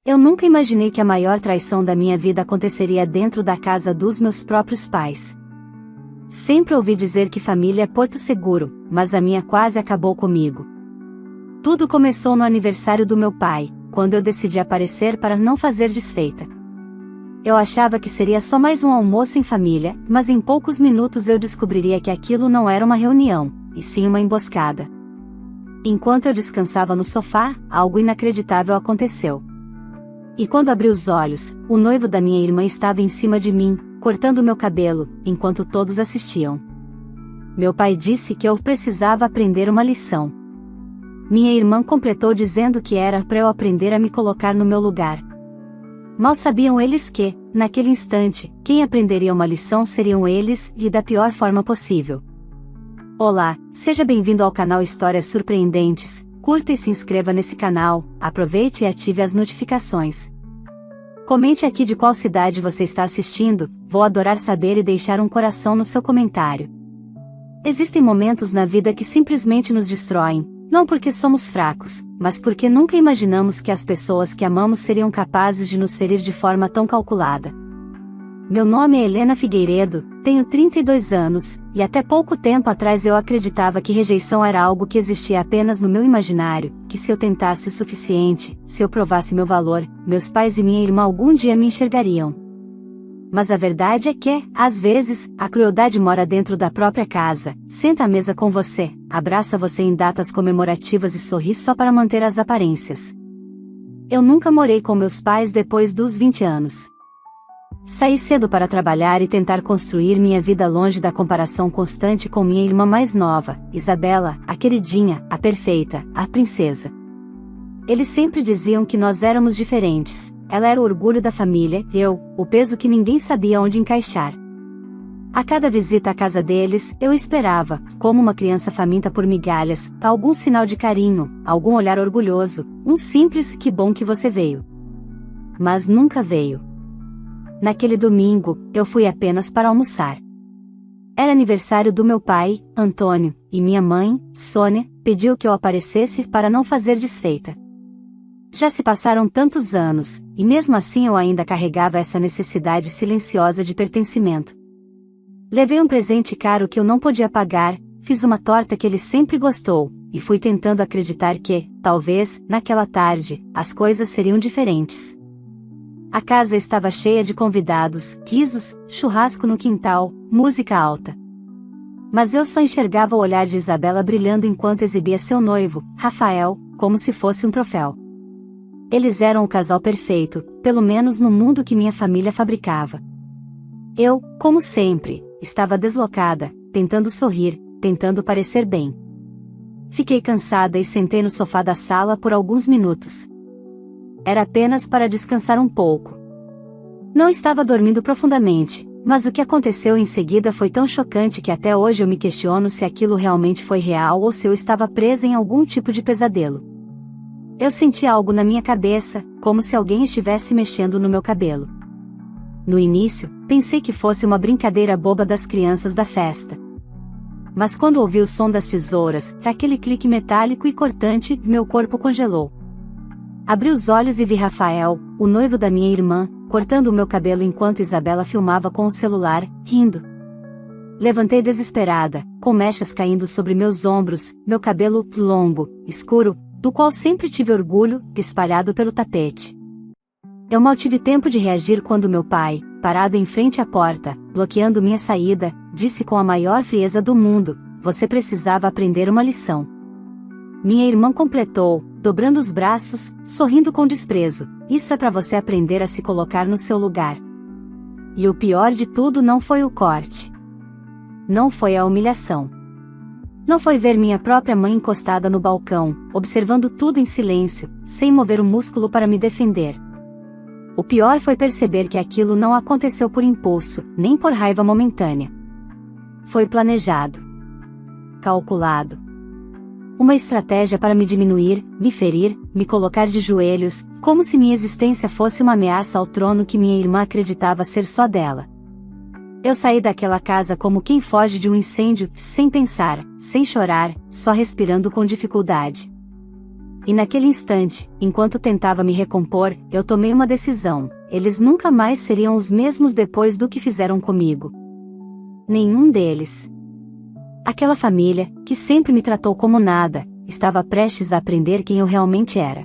Eu nunca imaginei que a maior traição da minha vida aconteceria dentro da casa dos meus próprios pais. Sempre ouvi dizer que família é porto seguro, mas a minha quase acabou comigo. Tudo começou no aniversário do meu pai, quando eu decidi aparecer para não fazer desfeita. Eu achava que seria só mais um almoço em família, mas em poucos minutos eu descobriria que aquilo não era uma reunião, e sim uma emboscada. Enquanto eu descansava no sofá, algo inacreditável aconteceu. E quando abri os olhos, o noivo da minha irmã estava em cima de mim, cortando meu cabelo, enquanto todos assistiam. Meu pai disse que eu precisava aprender uma lição. Minha irmã completou dizendo que era para eu aprender a me colocar no meu lugar. Mal sabiam eles que, naquele instante, quem aprenderia uma lição seriam eles, e da pior forma possível. Olá, seja bem-vindo ao canal Histórias Surpreendentes. Curta e se inscreva nesse canal, aproveite e ative as notificações. Comente aqui de qual cidade você está assistindo, vou adorar saber e deixar um coração no seu comentário. Existem momentos na vida que simplesmente nos destroem, não porque somos fracos, mas porque nunca imaginamos que as pessoas que amamos seriam capazes de nos ferir de forma tão calculada. Meu nome é Helena Figueiredo, tenho 32 anos, e até pouco tempo atrás eu acreditava que rejeição era algo que existia apenas no meu imaginário, que se eu tentasse o suficiente, se eu provasse meu valor, meus pais e minha irmã algum dia me enxergariam. Mas a verdade é que, às vezes, a crueldade mora dentro da própria casa, senta à mesa com você, abraça você em datas comemorativas e sorri só para manter as aparências. Eu nunca morei com meus pais depois dos 20 anos. Saí cedo para trabalhar e tentar construir minha vida longe da comparação constante com minha irmã mais nova, Isabela, a queridinha, a perfeita, a princesa. Eles sempre diziam que nós éramos diferentes, ela era o orgulho da família, eu, o peso que ninguém sabia onde encaixar. A cada visita à casa deles, eu esperava, como uma criança faminta por migalhas, algum sinal de carinho, algum olhar orgulhoso, um simples "que bom que você veio". Mas nunca veio. Naquele domingo, eu fui apenas para almoçar. Era aniversário do meu pai, Antônio, e minha mãe, Sônia, pediu que eu aparecesse para não fazer desfeita. Já se passaram tantos anos, e mesmo assim eu ainda carregava essa necessidade silenciosa de pertencimento. Levei um presente caro que eu não podia pagar, fiz uma torta que ele sempre gostou, e fui tentando acreditar que, talvez, naquela tarde, as coisas seriam diferentes. A casa estava cheia de convidados, risos, churrasco no quintal, música alta. Mas eu só enxergava o olhar de Isabela brilhando enquanto exibia seu noivo, Rafael, como se fosse um troféu. Eles eram o casal perfeito, pelo menos no mundo que minha família fabricava. Eu, como sempre, estava deslocada, tentando sorrir, tentando parecer bem. Fiquei cansada e sentei no sofá da sala por alguns minutos. Era apenas para descansar um pouco. Não estava dormindo profundamente, mas o que aconteceu em seguida foi tão chocante que até hoje eu me questiono se aquilo realmente foi real ou se eu estava presa em algum tipo de pesadelo. Eu senti algo na minha cabeça, como se alguém estivesse mexendo no meu cabelo. No início, pensei que fosse uma brincadeira boba das crianças da festa. Mas quando ouvi o som das tesouras, aquele clique metálico e cortante, meu corpo congelou. Abri os olhos e vi Rafael, o noivo da minha irmã, cortando o meu cabelo enquanto Isabela filmava com o celular, rindo. Levantei desesperada, com mechas caindo sobre meus ombros, meu cabelo longo, escuro, do qual sempre tive orgulho, espalhado pelo tapete. Eu mal tive tempo de reagir quando meu pai, parado em frente à porta, bloqueando minha saída, disse com a maior frieza do mundo: "Você precisava aprender uma lição". Minha irmã completou, dobrando os braços, sorrindo com desprezo: "Isso é para você aprender a se colocar no seu lugar". E o pior de tudo não foi o corte. Não foi a humilhação. Não foi ver minha própria mãe encostada no balcão, observando tudo em silêncio, sem mover um músculo para me defender. O pior foi perceber que aquilo não aconteceu por impulso, nem por raiva momentânea. Foi planejado. Calculado. Uma estratégia para me diminuir, me ferir, me colocar de joelhos, como se minha existência fosse uma ameaça ao trono que minha irmã acreditava ser só dela. Eu saí daquela casa como quem foge de um incêndio, sem pensar, sem chorar, só respirando com dificuldade. E naquele instante, enquanto tentava me recompor, eu tomei uma decisão: eles nunca mais seriam os mesmos depois do que fizeram comigo. Nenhum deles. Aquela família, que sempre me tratou como nada, estava prestes a aprender quem eu realmente era.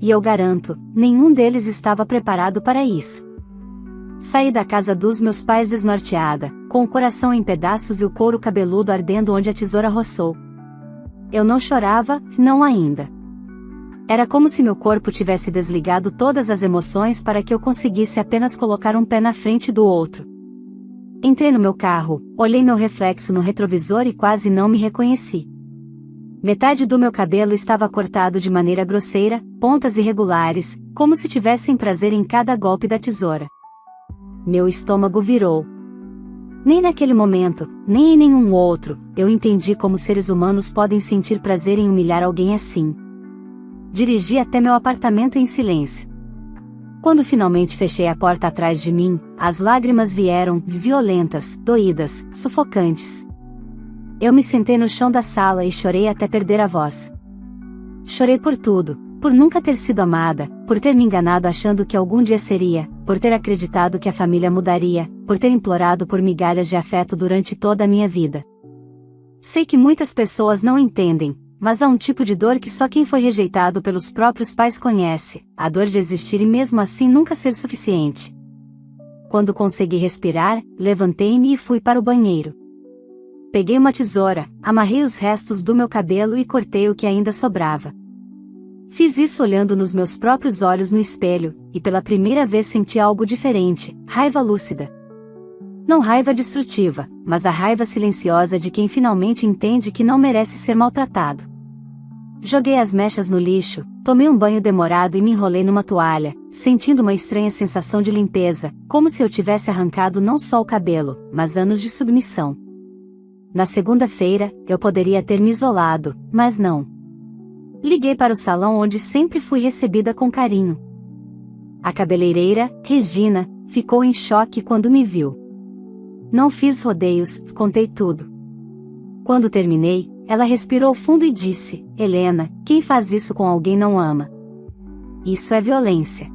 E eu garanto, nenhum deles estava preparado para isso. Saí da casa dos meus pais desnorteada, com o coração em pedaços e o couro cabeludo ardendo onde a tesoura roçou. Eu não chorava, não ainda. Era como se meu corpo tivesse desligado todas as emoções para que eu conseguisse apenas colocar um pé na frente do outro. Entrei no meu carro, olhei meu reflexo no retrovisor e quase não me reconheci. Metade do meu cabelo estava cortado de maneira grosseira, pontas irregulares, como se tivessem prazer em cada golpe da tesoura. Meu estômago virou. Nem naquele momento, nem em nenhum outro, eu entendi como seres humanos podem sentir prazer em humilhar alguém assim. Dirigi até meu apartamento em silêncio. Quando finalmente fechei a porta atrás de mim, as lágrimas vieram, violentas, doídas, sufocantes. Eu me sentei no chão da sala e chorei até perder a voz. Chorei por tudo, por nunca ter sido amada, por ter me enganado achando que algum dia seria, por ter acreditado que a família mudaria, por ter implorado por migalhas de afeto durante toda a minha vida. Sei que muitas pessoas não entendem, mas há um tipo de dor que só quem foi rejeitado pelos próprios pais conhece, a dor de existir e mesmo assim nunca ser suficiente. Quando consegui respirar, levantei-me e fui para o banheiro. Peguei uma tesoura, amarrei os restos do meu cabelo e cortei o que ainda sobrava. Fiz isso olhando nos meus próprios olhos no espelho, e pela primeira vez senti algo diferente, raiva lúcida. Não raiva destrutiva, mas a raiva silenciosa de quem finalmente entende que não merece ser maltratado. Joguei as mechas no lixo, tomei um banho demorado e me enrolei numa toalha, sentindo uma estranha sensação de limpeza, como se eu tivesse arrancado não só o cabelo, mas anos de submissão. Na segunda-feira, eu poderia ter me isolado, mas não. Liguei para o salão onde sempre fui recebida com carinho. A cabeleireira, Regina, ficou em choque quando me viu. Não fiz rodeios, contei tudo. Quando terminei, ela respirou fundo e disse: Helena, quem faz isso com alguém não ama. Isso é violência.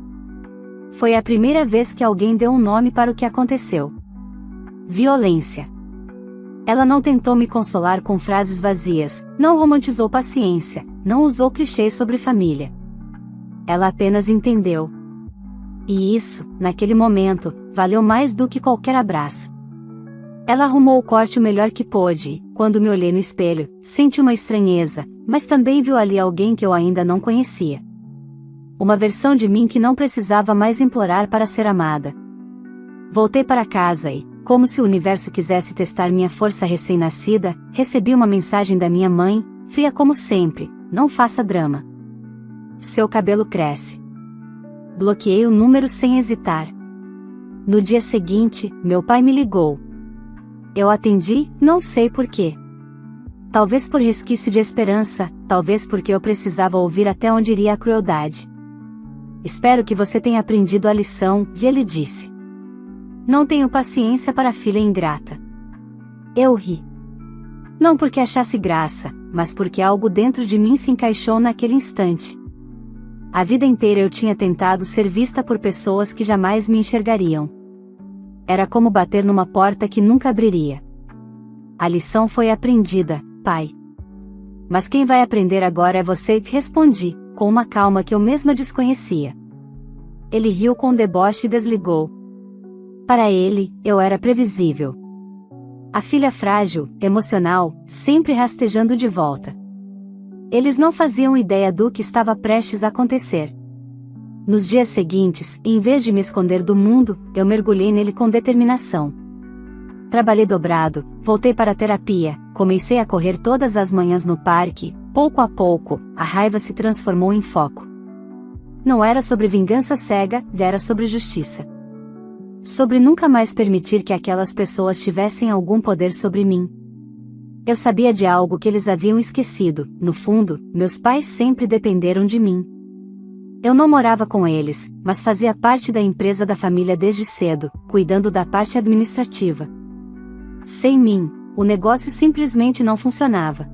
Foi a primeira vez que alguém deu um nome para o que aconteceu. Violência. Ela não tentou me consolar com frases vazias, não romantizou paciência, não usou clichês sobre família. Ela apenas entendeu. E isso, naquele momento, valeu mais do que qualquer abraço. Ela arrumou o corte o melhor que pôde e, quando me olhei no espelho, senti uma estranheza, mas também viu ali alguém que eu ainda não conhecia. Uma versão de mim que não precisava mais implorar para ser amada. Voltei para casa e, como se o universo quisesse testar minha força recém-nascida, recebi uma mensagem da minha mãe, fria como sempre: não faça drama. Seu cabelo cresce. Bloqueei o número sem hesitar. No dia seguinte, meu pai me ligou. Eu atendi, não sei porquê. Talvez por resquício de esperança, talvez porque eu precisava ouvir até onde iria a crueldade. Espero que você tenha aprendido a lição, e ele disse. Não tenho paciência para filha ingrata. Eu ri. Não porque achasse graça, mas porque algo dentro de mim se encaixou naquele instante. A vida inteira eu tinha tentado ser vista por pessoas que jamais me enxergariam. Era como bater numa porta que nunca abriria. A lição foi aprendida, pai. Mas quem vai aprender agora é você, respondi, com uma calma que eu mesma desconhecia. Ele riu com deboche e desligou. Para ele, eu era previsível. A filha frágil, emocional, sempre rastejando de volta. Eles não faziam ideia do que estava prestes a acontecer. Nos dias seguintes, em vez de me esconder do mundo, eu mergulhei nele com determinação. Trabalhei dobrado, voltei para a terapia, comecei a correr todas as manhãs no parque, pouco a pouco, a raiva se transformou em foco. Não era sobre vingança cega, era sobre justiça. Sobre nunca mais permitir que aquelas pessoas tivessem algum poder sobre mim. Eu sabia de algo que eles haviam esquecido: no fundo, meus pais sempre dependeram de mim. Eu não morava com eles, mas fazia parte da empresa da família desde cedo, cuidando da parte administrativa. Sem mim, o negócio simplesmente não funcionava.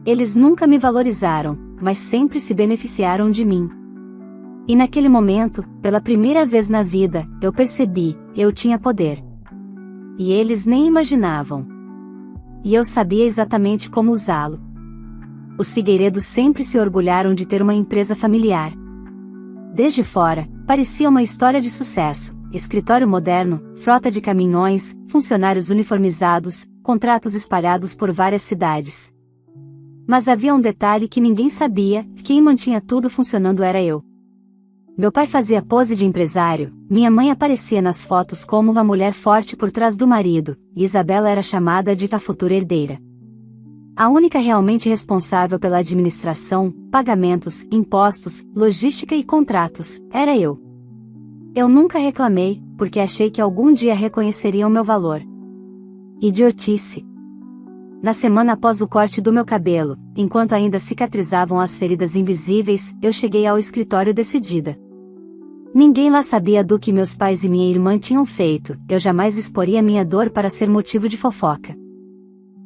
Eles nunca me valorizaram, mas sempre se beneficiaram de mim. E naquele momento, pela primeira vez na vida, eu percebi, eu tinha poder. E eles nem imaginavam. E eu sabia exatamente como usá-lo. Os Figueiredo sempre se orgulharam de ter uma empresa familiar. Desde fora, parecia uma história de sucesso: escritório moderno, frota de caminhões, funcionários uniformizados, contratos espalhados por várias cidades. Mas havia um detalhe que ninguém sabia: quem mantinha tudo funcionando era eu. Meu pai fazia pose de empresário, minha mãe aparecia nas fotos como uma mulher forte por trás do marido, e Isabela era chamada de a futura herdeira. A única realmente responsável pela administração, pagamentos, impostos, logística e contratos, era eu. Eu nunca reclamei, porque achei que algum dia reconheceriam meu valor. Idiotice. Na semana após o corte do meu cabelo, enquanto ainda cicatrizavam as feridas invisíveis, eu cheguei ao escritório decidida. Ninguém lá sabia do que meus pais e minha irmã tinham feito, eu jamais exporia minha dor para ser motivo de fofoca.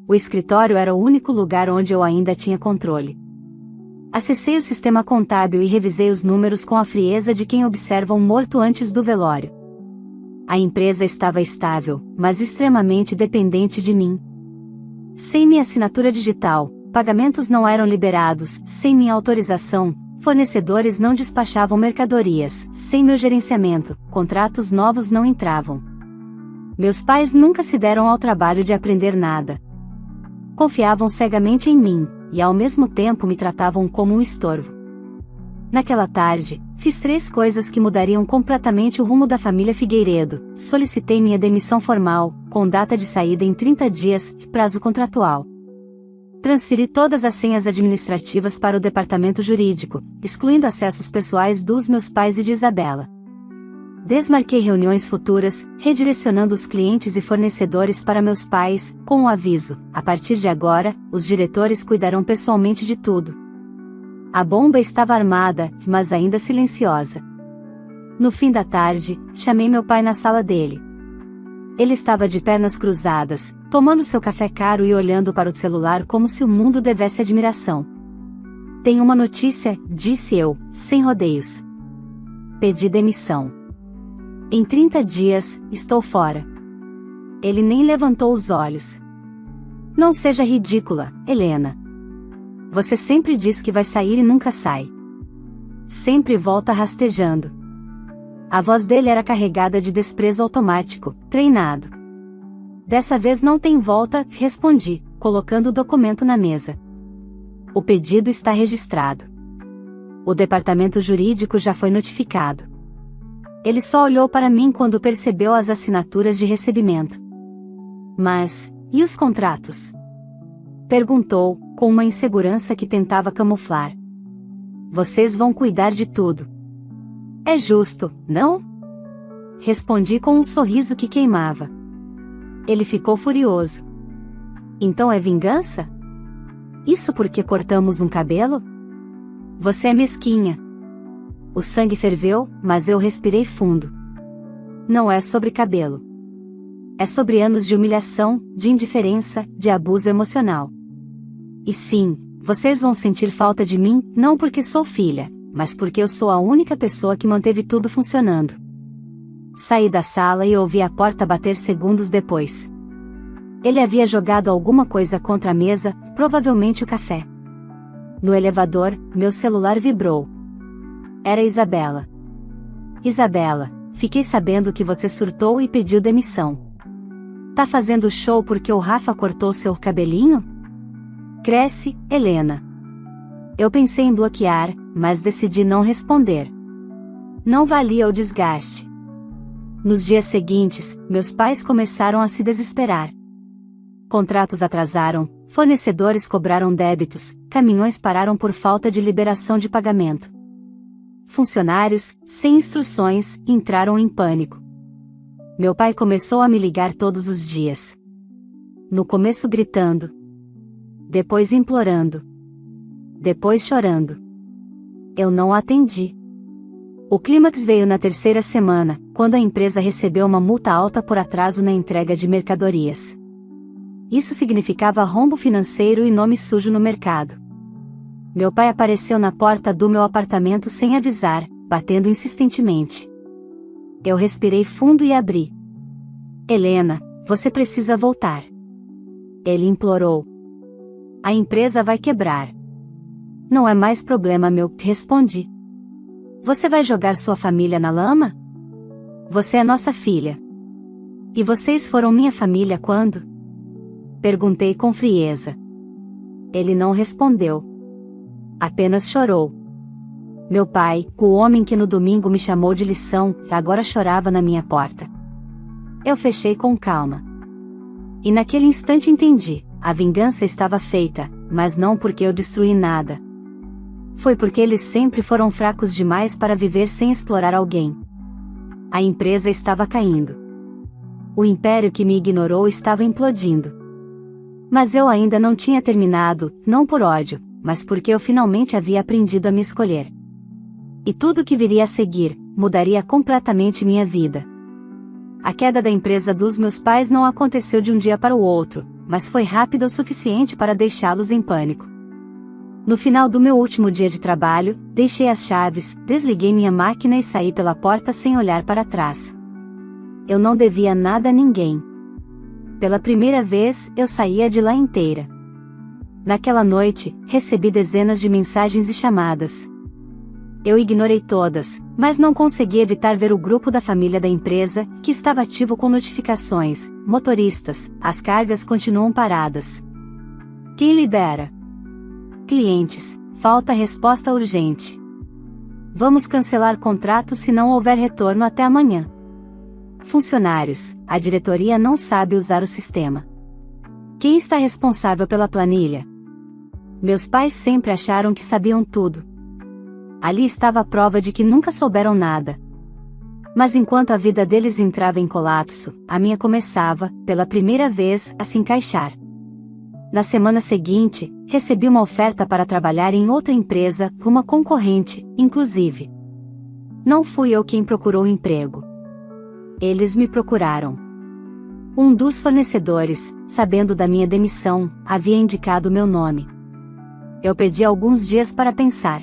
O escritório era o único lugar onde eu ainda tinha controle. Acessei o sistema contábil e revisei os números com a frieza de quem observa um morto antes do velório. A empresa estava estável, mas extremamente dependente de mim. Sem minha assinatura digital, pagamentos não eram liberados; sem minha autorização, fornecedores não despachavam mercadorias; sem meu gerenciamento, contratos novos não entravam. Meus pais nunca se deram ao trabalho de aprender nada. Confiavam cegamente em mim, e ao mesmo tempo me tratavam como um estorvo. Naquela tarde, fiz 3 coisas que mudariam completamente o rumo da família Figueiredo. Solicitei minha demissão formal, com data de saída em 30 dias, prazo contratual. Transferi todas as senhas administrativas para o departamento jurídico, excluindo acessos pessoais dos meus pais e de Isabela. Desmarquei reuniões futuras, redirecionando os clientes e fornecedores para meus pais, com o aviso: a partir de agora, os diretores cuidarão pessoalmente de tudo. A bomba estava armada, mas ainda silenciosa. No fim da tarde, chamei meu pai na sala dele. Ele estava de pernas cruzadas, tomando seu café caro e olhando para o celular como se o mundo devesse admiração. Tenho uma notícia, disse eu, sem rodeios. Pedi demissão. Em 30 dias, estou fora. Ele nem levantou os olhos. Não seja ridícula, Helena. Você sempre diz que vai sair e nunca sai. Sempre volta rastejando. A voz dele era carregada de desprezo automático, treinado. Dessa vez não tem volta, respondi, colocando o documento na mesa. O pedido está registrado. O departamento jurídico já foi notificado. Ele só olhou para mim quando percebeu as assinaturas de recebimento. Mas, e os contratos? Perguntou, com uma insegurança que tentava camuflar. Vocês vão cuidar de tudo. É justo, não? Respondi com um sorriso que queimava. Ele ficou furioso. Então é vingança? Isso porque cortamos um cabelo? Você é mesquinha. O sangue ferveu, mas eu respirei fundo. Não é sobre cabelo. É sobre anos de humilhação, de indiferença, de abuso emocional. E sim, vocês vão sentir falta de mim, não porque sou filha, mas porque eu sou a única pessoa que manteve tudo funcionando. Saí da sala e ouvi a porta bater segundos depois. Ele havia jogado alguma coisa contra a mesa, provavelmente o café. No elevador, meu celular vibrou. Era Isabela. Isabela, fiquei sabendo que você surtou e pediu demissão. Tá fazendo show porque o Rafa cortou seu cabelinho? Cresce, Helena. Eu pensei em bloquear, mas decidi não responder. Não valia o desgaste. Nos dias seguintes, meus pais começaram a se desesperar. Contratos atrasaram, fornecedores cobraram débitos, caminhões pararam por falta de liberação de pagamento. Funcionários, sem instruções, entraram em pânico. Meu pai começou a me ligar todos os dias. No começo gritando. Depois implorando. Depois chorando. Eu não atendi. O clímax veio na 3ª semana, quando a empresa recebeu uma multa alta por atraso na entrega de mercadorias. Isso significava rombo financeiro e nome sujo no mercado. Meu pai apareceu na porta do meu apartamento sem avisar, batendo insistentemente. Eu respirei fundo e abri. Helena, você precisa voltar. Ele implorou. A empresa vai quebrar. Não é mais problema meu, respondi. Você vai jogar sua família na lama? Você é nossa filha. E vocês foram minha família quando? Perguntei com frieza. Ele não respondeu. Apenas chorou. Meu pai, o homem que no domingo me chamou de lição, agora chorava na minha porta. Eu fechei com calma. E naquele instante entendi, a vingança estava feita, mas não porque eu destruí nada. Foi porque eles sempre foram fracos demais para viver sem explorar alguém. A empresa estava caindo. O império que me ignorou estava implodindo. Mas eu ainda não tinha terminado, não por ódio, mas porque eu finalmente havia aprendido a me escolher. E tudo que viria a seguir, mudaria completamente minha vida. A queda da empresa dos meus pais não aconteceu de um dia para o outro, mas foi rápida o suficiente para deixá-los em pânico. No final do meu último dia de trabalho, deixei as chaves, desliguei minha máquina e saí pela porta sem olhar para trás. Eu não devia nada a ninguém. Pela primeira vez, eu saía de lá inteira. Naquela noite, recebi dezenas de mensagens e chamadas. Eu ignorei todas, mas não consegui evitar ver o grupo da família da empresa, que estava ativo com notificações. Motoristas, as cargas continuam paradas. Quem libera? Clientes, falta resposta urgente. Vamos cancelar contrato se não houver retorno até amanhã. Funcionários, a diretoria não sabe usar o sistema. Quem está responsável pela planilha? Meus pais sempre acharam que sabiam tudo. Ali estava a prova de que nunca souberam nada. Mas enquanto a vida deles entrava em colapso, a minha começava, pela primeira vez, a se encaixar. Na semana seguinte, recebi uma oferta para trabalhar em outra empresa, uma concorrente, inclusive. Não fui eu quem procurou o emprego. Eles me procuraram. Um dos fornecedores, sabendo da minha demissão, havia indicado meu nome. Eu pedi alguns dias para pensar.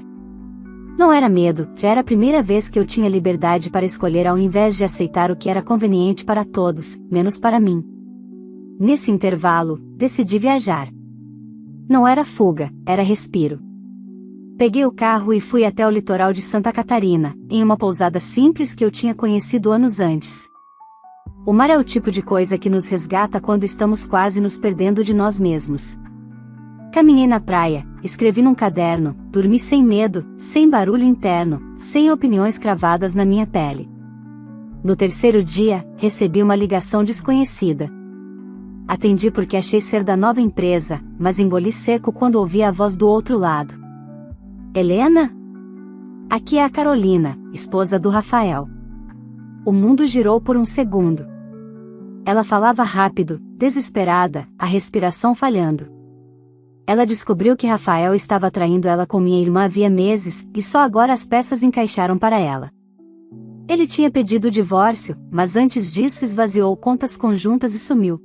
Não era medo, já era a primeira vez que eu tinha liberdade para escolher ao invés de aceitar o que era conveniente para todos, menos para mim. Nesse intervalo, decidi viajar. Não era fuga, era respiro. Peguei o carro e fui até o litoral de Santa Catarina, em uma pousada simples que eu tinha conhecido anos antes. O mar é o tipo de coisa que nos resgata quando estamos quase nos perdendo de nós mesmos. Caminhei na praia, escrevi num caderno, dormi sem medo, sem barulho interno, sem opiniões cravadas na minha pele. No terceiro dia, recebi uma ligação desconhecida. Atendi porque achei ser da nova empresa, mas engoli seco quando ouvi a voz do outro lado. Helena? Aqui é a Carolina, esposa do Rafael. O mundo girou por um segundo. Ela falava rápido, desesperada, a respiração falhando. Ela descobriu que Rafael estava traindo ela com minha irmã havia meses, e só agora as peças encaixaram para ela. Ele tinha pedido o divórcio, mas antes disso esvaziou contas conjuntas e sumiu.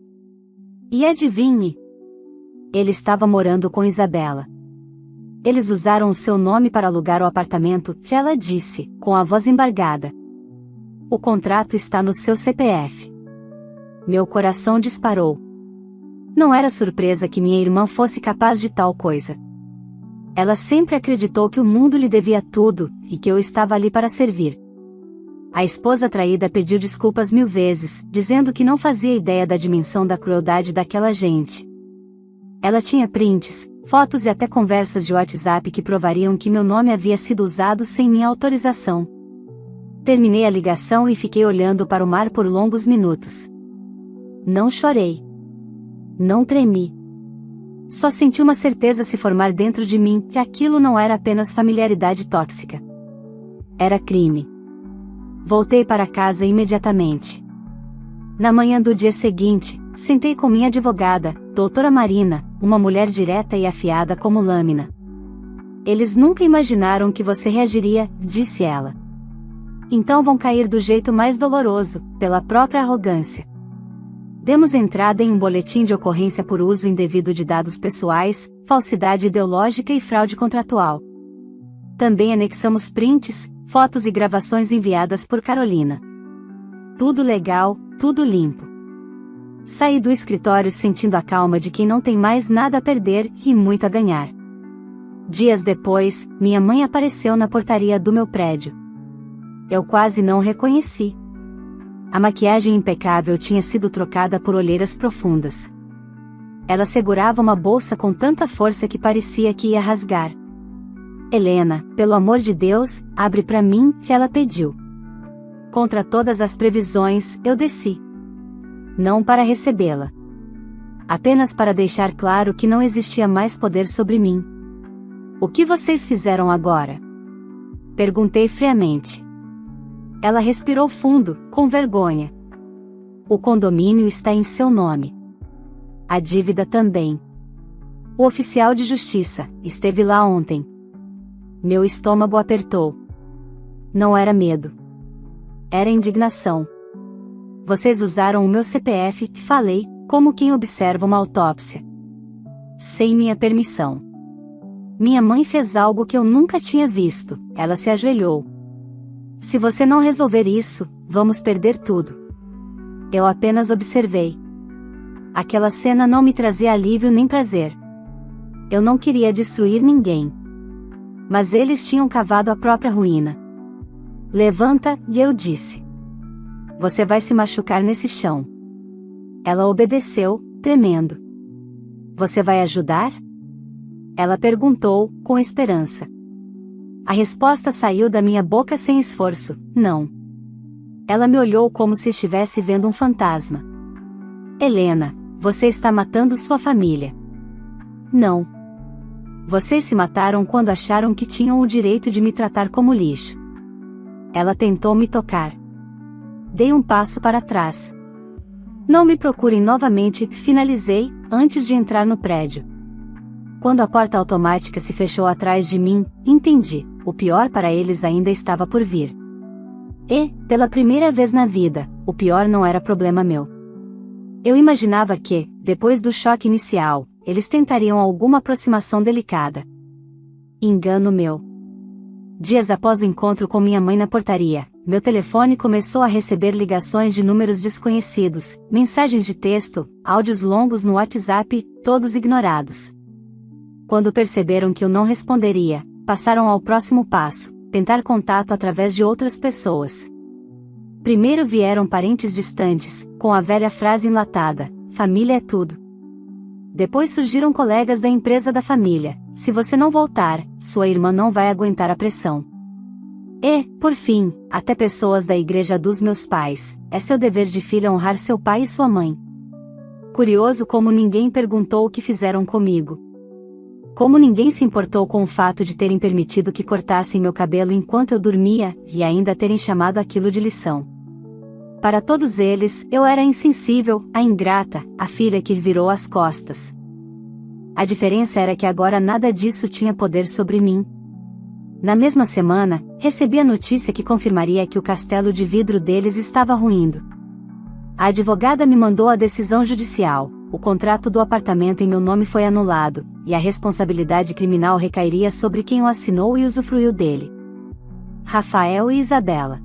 E adivinhe? Ele estava morando com Isabela. Eles usaram o seu nome para alugar o apartamento, ela disse, com a voz embargada. O contrato está no seu CPF. Meu coração disparou. Não era surpresa que minha irmã fosse capaz de tal coisa. Ela sempre acreditou que o mundo lhe devia tudo, e que eu estava ali para servir. A esposa traída pediu desculpas 1000 vezes, dizendo que não fazia ideia da dimensão da crueldade daquela gente. Ela tinha prints, fotos e até conversas de WhatsApp que provariam que meu nome havia sido usado sem minha autorização. Terminei a ligação e fiquei olhando para o mar por longos minutos. Não chorei. Não tremi. Só senti uma certeza se formar dentro de mim que aquilo não era apenas familiaridade tóxica. Era crime. Voltei para casa imediatamente. Na manhã do dia seguinte, sentei com minha advogada, doutora Marina, uma mulher direta e afiada como lâmina. Eles nunca imaginaram que você reagiria, disse ela. Então vão cair do jeito mais doloroso, pela própria arrogância. Demos entrada em um boletim de ocorrência por uso indevido de dados pessoais, falsidade ideológica e fraude contratual. Também anexamos prints, fotos e gravações enviadas por Carolina. Tudo legal, tudo limpo. Saí do escritório sentindo a calma de quem não tem mais nada a perder e muito a ganhar. Dias depois, minha mãe apareceu na portaria do meu prédio. Eu quase não reconheci. A maquiagem impecável tinha sido trocada por olheiras profundas. Ela segurava uma bolsa com tanta força que parecia que ia rasgar. Helena, pelo amor de Deus, abre pra mim, ela pediu. Contra todas as previsões, eu desci. Não para recebê-la. Apenas para deixar claro que não existia mais poder sobre mim. O que vocês fizeram agora? Perguntei friamente. Ela respirou fundo, com vergonha. O condomínio está em seu nome. A dívida também. O oficial de justiça esteve lá ontem. Meu estômago apertou. Não era medo. Era indignação. Vocês usaram o meu CPF, falei, como quem observa uma autópsia. Sem minha permissão. Minha mãe fez algo que eu nunca tinha visto, ela se ajoelhou. Se você não resolver isso, vamos perder tudo. Eu apenas observei. Aquela cena não me trazia alívio nem prazer. Eu não queria destruir ninguém. Mas eles tinham cavado a própria ruína. Levanta, e eu disse. Você vai se machucar nesse chão. Ela obedeceu, tremendo. Você vai ajudar? Ela perguntou, com esperança. A resposta saiu da minha boca sem esforço, não. Ela me olhou como se estivesse vendo um fantasma. Helena, você está matando sua família. Não. Vocês se mataram quando acharam que tinham o direito de me tratar como lixo. Ela tentou me tocar. Dei um passo para trás. Não me procurem novamente, finalizei, antes de entrar no prédio. Quando a porta automática se fechou atrás de mim, entendi, o pior para eles ainda estava por vir. E, pela primeira vez na vida, o pior não era problema meu. Eu imaginava que, depois do choque inicial, eles tentariam alguma aproximação delicada. Engano meu. Dias após o encontro com minha mãe na portaria, meu telefone começou a receber ligações de números desconhecidos, mensagens de texto, áudios longos no WhatsApp, todos ignorados. Quando perceberam que eu não responderia, passaram ao próximo passo, tentar contato através de outras pessoas. Primeiro vieram parentes distantes, com a velha frase enlatada, família é tudo. Depois surgiram colegas da empresa da família, se você não voltar, sua irmã não vai aguentar a pressão. E, por fim, até pessoas da igreja dos meus pais, é seu dever de filha honrar seu pai e sua mãe. Curioso como ninguém perguntou o que fizeram comigo. Como ninguém se importou com o fato de terem permitido que cortassem meu cabelo enquanto eu dormia, e ainda terem chamado aquilo de lição. Para todos eles, eu era a insensível, a ingrata, a filha que virou as costas. A diferença era que agora nada disso tinha poder sobre mim. Na mesma semana, recebi a notícia que confirmaria que o castelo de vidro deles estava ruindo. A advogada me mandou a decisão judicial. O contrato do apartamento em meu nome foi anulado, e a responsabilidade criminal recairia sobre quem o assinou e usufruiu dele. Rafael e Isabela.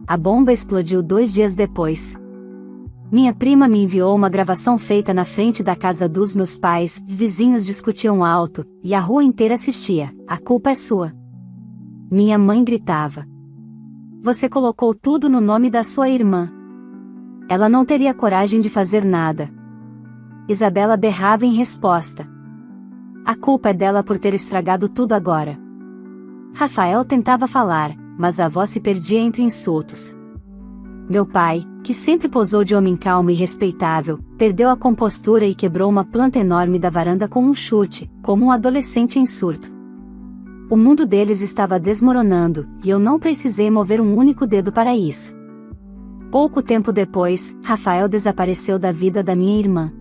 A bomba explodiu 2 dias depois. Minha prima me enviou uma gravação feita na frente da casa dos meus pais, vizinhos discutiam alto, e a rua inteira assistia, a culpa é sua. Minha mãe gritava. Você colocou tudo no nome da sua irmã. Ela não teria coragem de fazer nada. Isabela berrava em resposta. A culpa é dela por ter estragado tudo agora. Rafael tentava falar, mas a voz se perdia entre insultos. Meu pai, que sempre posou de homem calmo e respeitável, perdeu a compostura e quebrou uma planta enorme da varanda com um chute, como um adolescente em surto. O mundo deles estava desmoronando, e eu não precisei mover um único dedo para isso. Pouco tempo depois, Rafael desapareceu da vida da minha irmã.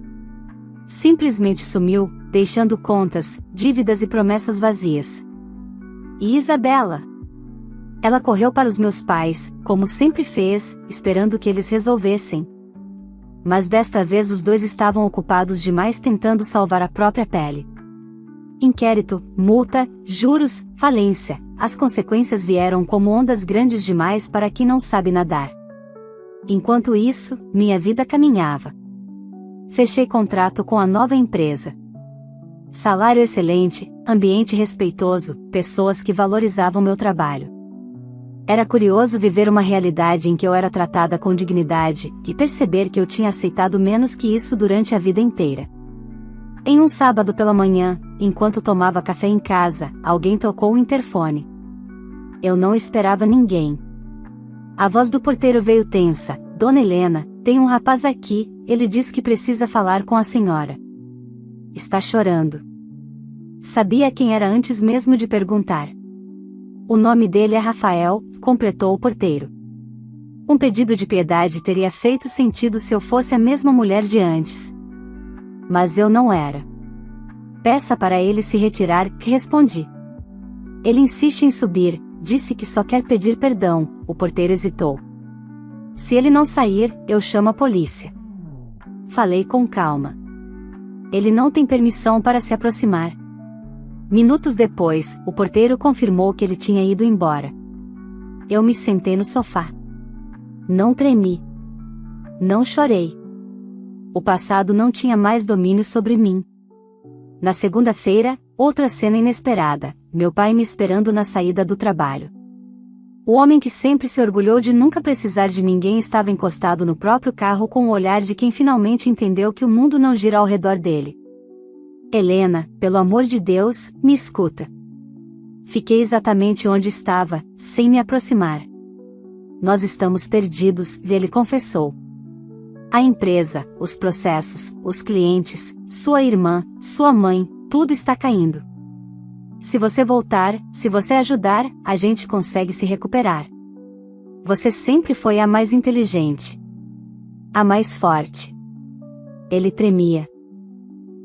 Simplesmente sumiu, deixando contas, dívidas e promessas vazias. E Isabela? Ela correu para os meus pais, como sempre fez, esperando que eles resolvessem. Mas desta vez os dois estavam ocupados demais tentando salvar a própria pele. Inquérito, multa, juros, falência. As consequências vieram como ondas grandes demais para quem não sabe nadar. Enquanto isso, minha vida caminhava. Fechei contrato com a nova empresa. Salário excelente, ambiente respeitoso, pessoas que valorizavam meu trabalho. Era curioso viver uma realidade em que eu era tratada com dignidade, e perceber que eu tinha aceitado menos que isso durante a vida inteira. Em um sábado pela manhã, enquanto tomava café em casa, alguém tocou o interfone. Eu não esperava ninguém. A voz do porteiro veio tensa. Dona Helena, tem um rapaz aqui, ele diz que precisa falar com a senhora. Está chorando. Sabia quem era antes mesmo de perguntar. O nome dele é Rafael, completou o porteiro. Um pedido de piedade teria feito sentido se eu fosse a mesma mulher de antes. Mas eu não era. Peça para ele se retirar, respondi. Ele insiste em subir, disse que só quer pedir perdão, o porteiro hesitou. Se ele não sair, eu chamo a polícia. Falei com calma. Ele não tem permissão para se aproximar. Minutos depois, o porteiro confirmou que ele tinha ido embora. Eu me sentei no sofá. Não tremi. Não chorei. O passado não tinha mais domínio sobre mim. Na segunda-feira, outra cena inesperada, meu pai me esperando na saída do trabalho. O homem que sempre se orgulhou de nunca precisar de ninguém estava encostado no próprio carro com o olhar de quem finalmente entendeu que o mundo não gira ao redor dele. Helena, pelo amor de Deus, me escuta. Fiquei exatamente onde estava, sem me aproximar. Nós estamos perdidos, ele confessou. A empresa, os processos, os clientes, sua irmã, sua mãe, tudo está caindo. Se você voltar, se você ajudar, a gente consegue se recuperar. Você sempre foi a mais inteligente. A mais forte. Ele tremia.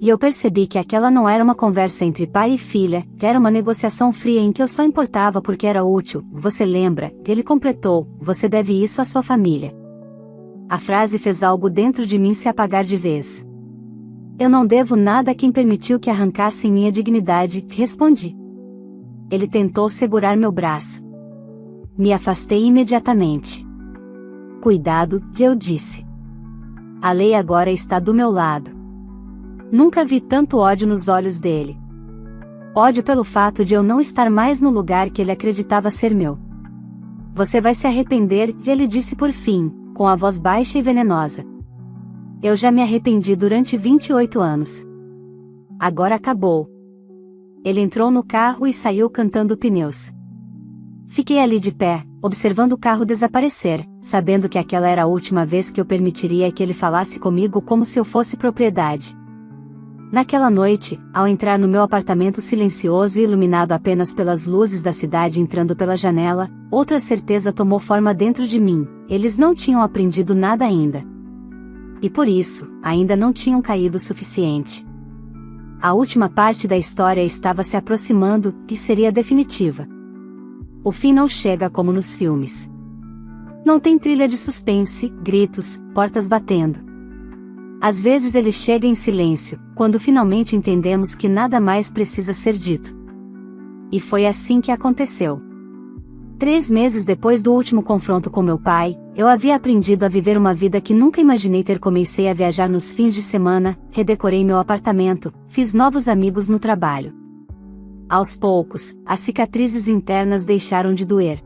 E eu percebi que aquela não era uma conversa entre pai e filha, que era uma negociação fria em que eu só importava porque era útil. Você lembra? Ele completou, você deve isso à sua família. A frase fez algo dentro de mim se apagar de vez. Eu não devo nada a quem permitiu que arrancassem minha dignidade, respondi. Ele tentou segurar meu braço. Me afastei imediatamente. Cuidado, eu disse. A lei agora está do meu lado. Nunca vi tanto ódio nos olhos dele. Ódio pelo fato de eu não estar mais no lugar que ele acreditava ser meu. Você vai se arrepender, ele disse por fim, com a voz baixa e venenosa. Eu já me arrependi durante 28 anos. Agora acabou. Ele entrou no carro e saiu cantando pneus. Fiquei ali de pé, observando o carro desaparecer, sabendo que aquela era a última vez que eu permitiria que ele falasse comigo como se eu fosse propriedade. Naquela noite, ao entrar no meu apartamento silencioso e iluminado apenas pelas luzes da cidade entrando pela janela, outra certeza tomou forma dentro de mim: eles não tinham aprendido nada ainda. E por isso, ainda não tinham caído o suficiente. A última parte da história estava se aproximando, e seria definitiva. O fim não chega como nos filmes. Não tem trilha de suspense, gritos, portas batendo. Às vezes ele chega em silêncio, quando finalmente entendemos que nada mais precisa ser dito. E foi assim que aconteceu. 3 meses depois do último confronto com meu pai, eu havia aprendido a viver uma vida que nunca imaginei ter. Comecei a viajar nos fins de semana, redecorei meu apartamento, fiz novos amigos no trabalho. Aos poucos, as cicatrizes internas deixaram de doer.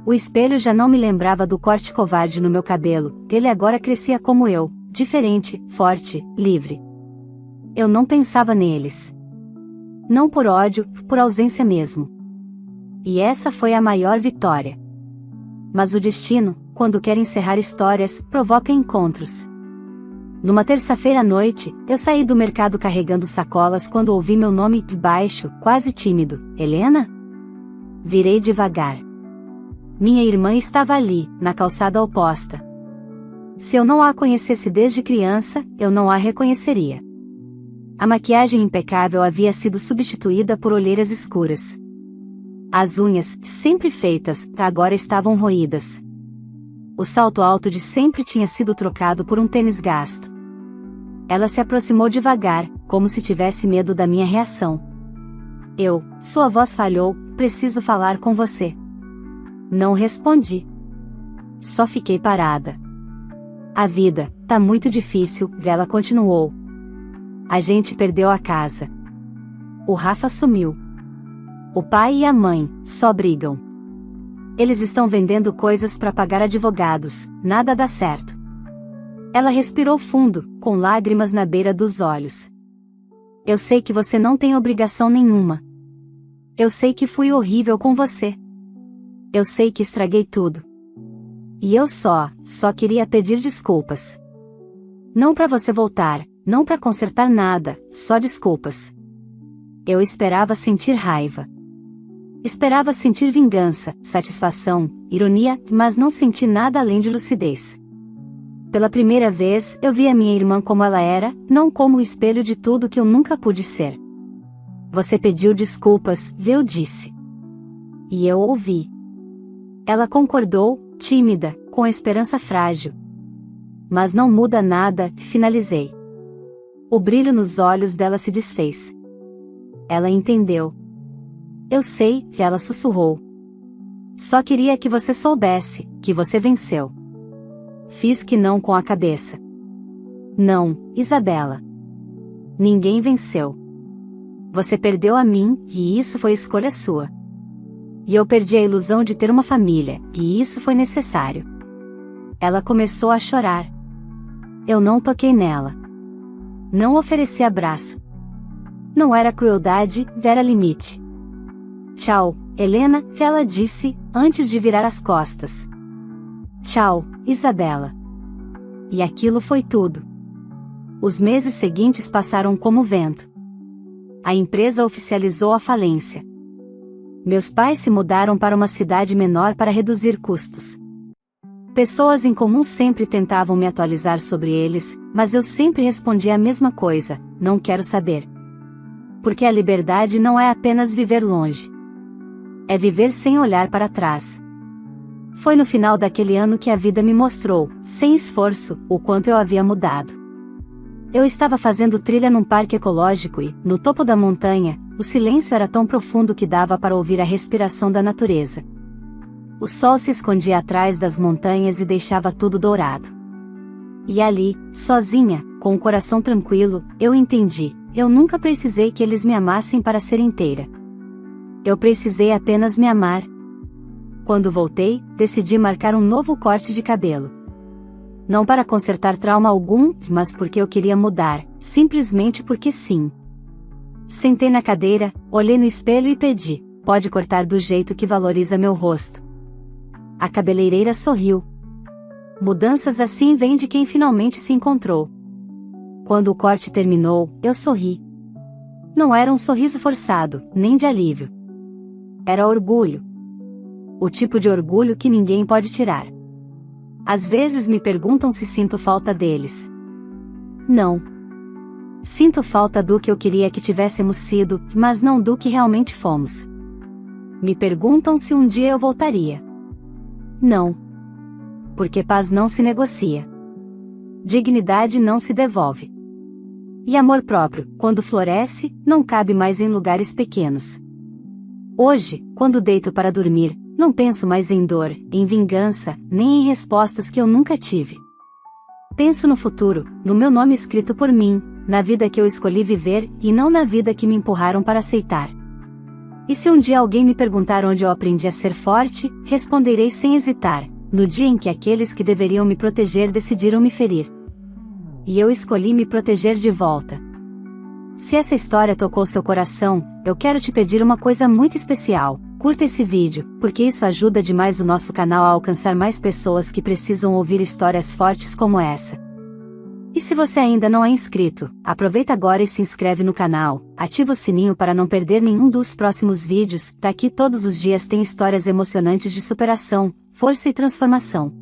O espelho já não me lembrava do corte covarde no meu cabelo, ele agora crescia como eu, diferente, forte, livre. Eu não pensava neles. Não por ódio, por ausência mesmo. E essa foi a maior vitória. Mas o destino, quando quer encerrar histórias, provoca encontros. Numa terça-feira à noite, eu saí do mercado carregando sacolas quando ouvi meu nome baixo, quase tímido: Helena? Virei devagar. Minha irmã estava ali, na calçada oposta. Se eu não a conhecesse desde criança, eu não a reconheceria. A maquiagem impecável havia sido substituída por olheiras escuras. As unhas, sempre feitas, agora estavam roídas. O salto alto de sempre tinha sido trocado por um tênis gasto. Ela se aproximou devagar, como se tivesse medo da minha reação. Sua voz falhou, preciso falar com você. Não respondi. Só fiquei parada. A vida tá muito difícil, ela continuou. A gente perdeu a casa. O Rafa sumiu. O pai e a mãe só brigam. Eles estão vendendo coisas para pagar advogados, nada dá certo. Ela respirou fundo, com lágrimas na beira dos olhos. Eu sei que você não tem obrigação nenhuma. Eu sei que fui horrível com você. Eu sei que estraguei tudo. E eu só queria pedir desculpas. Não para você voltar, não para consertar nada, só desculpas. Eu esperava sentir raiva. Esperava sentir vingança, satisfação, ironia, mas não senti nada além de lucidez. Pela primeira vez, eu vi a minha irmã como ela era, não como o espelho de tudo que eu nunca pude ser. Você pediu desculpas, eu disse. E eu ouvi. Ela concordou, tímida, com esperança frágil. Mas não muda nada, finalizei. O brilho nos olhos dela se desfez. Ela entendeu. Eu sei, ela sussurrou. Só queria que você soubesse, que você venceu. Fiz que não com a cabeça. Não, Isabela. Ninguém venceu. Você perdeu a mim, e isso foi escolha sua. E eu perdi a ilusão de ter uma família, e isso foi necessário. Ela começou a chorar. Eu não toquei nela. Não ofereci abraço. Não era crueldade, era limite. Tchau, Helena, ela disse, antes de virar as costas. Tchau, Isabela. E aquilo foi tudo. Os meses seguintes passaram como vento. A empresa oficializou a falência. Meus pais se mudaram para uma cidade menor para reduzir custos. Pessoas em comum sempre tentavam me atualizar sobre eles, mas eu sempre respondia a mesma coisa: não quero saber. Porque a liberdade não é apenas viver longe. É viver sem olhar para trás. Foi no final daquele ano que a vida me mostrou, sem esforço, o quanto eu havia mudado. Eu estava fazendo trilha num parque ecológico e, no topo da montanha, o silêncio era tão profundo que dava para ouvir a respiração da natureza. O sol se escondia atrás das montanhas e deixava tudo dourado. E ali, sozinha, com o coração tranquilo, eu entendi: eu nunca precisei que eles me amassem para ser inteira. Eu precisei apenas me amar. Quando voltei, decidi marcar um novo corte de cabelo. Não para consertar trauma algum, mas porque eu queria mudar, simplesmente porque sim. Sentei na cadeira, olhei no espelho e pedi: pode cortar do jeito que valoriza meu rosto. A cabeleireira sorriu. Mudanças assim vêm de quem finalmente se encontrou. Quando o corte terminou, eu sorri. Não era um sorriso forçado, nem de alívio. Era orgulho. O tipo de orgulho que ninguém pode tirar. Às vezes me perguntam se sinto falta deles. Não. Sinto falta do que eu queria que tivéssemos sido, mas não do que realmente fomos. Me perguntam se um dia eu voltaria. Não. Porque paz não se negocia. Dignidade não se devolve. E amor próprio, quando floresce, não cabe mais em lugares pequenos. Hoje, quando deito para dormir, não penso mais em dor, em vingança, nem em respostas que eu nunca tive. Penso no futuro, no meu nome escrito por mim, na vida que eu escolhi viver, e não na vida que me empurraram para aceitar. E se um dia alguém me perguntar onde eu aprendi a ser forte, responderei sem hesitar: no dia em que aqueles que deveriam me proteger decidiram me ferir. E eu escolhi me proteger de volta. Se essa história tocou seu coração, eu quero te pedir uma coisa muito especial: curta esse vídeo, porque isso ajuda demais o nosso canal a alcançar mais pessoas que precisam ouvir histórias fortes como essa. E se você ainda não é inscrito, aproveita agora e se inscreve no canal, ativa o sininho para não perder nenhum dos próximos vídeos. Daqui todos os dias tem histórias emocionantes de superação, força e transformação.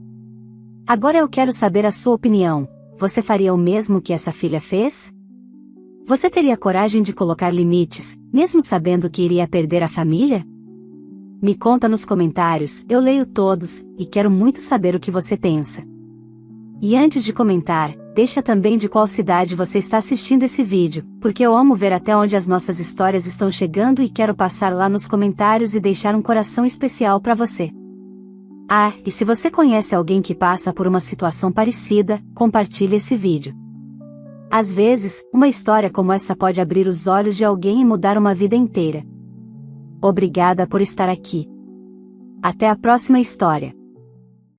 Agora eu quero saber a sua opinião: você faria o mesmo que essa filha fez? Você teria coragem de colocar limites, mesmo sabendo que iria perder a família? Me conta nos comentários, eu leio todos, e quero muito saber o que você pensa. E antes de comentar, deixa também de qual cidade você está assistindo esse vídeo, porque eu amo ver até onde as nossas histórias estão chegando e quero passar lá nos comentários e deixar um coração especial para você. Ah, e se você conhece alguém que passa por uma situação parecida, compartilhe esse vídeo. Às vezes, uma história como essa pode abrir os olhos de alguém e mudar uma vida inteira. Obrigada por estar aqui. Até a próxima história.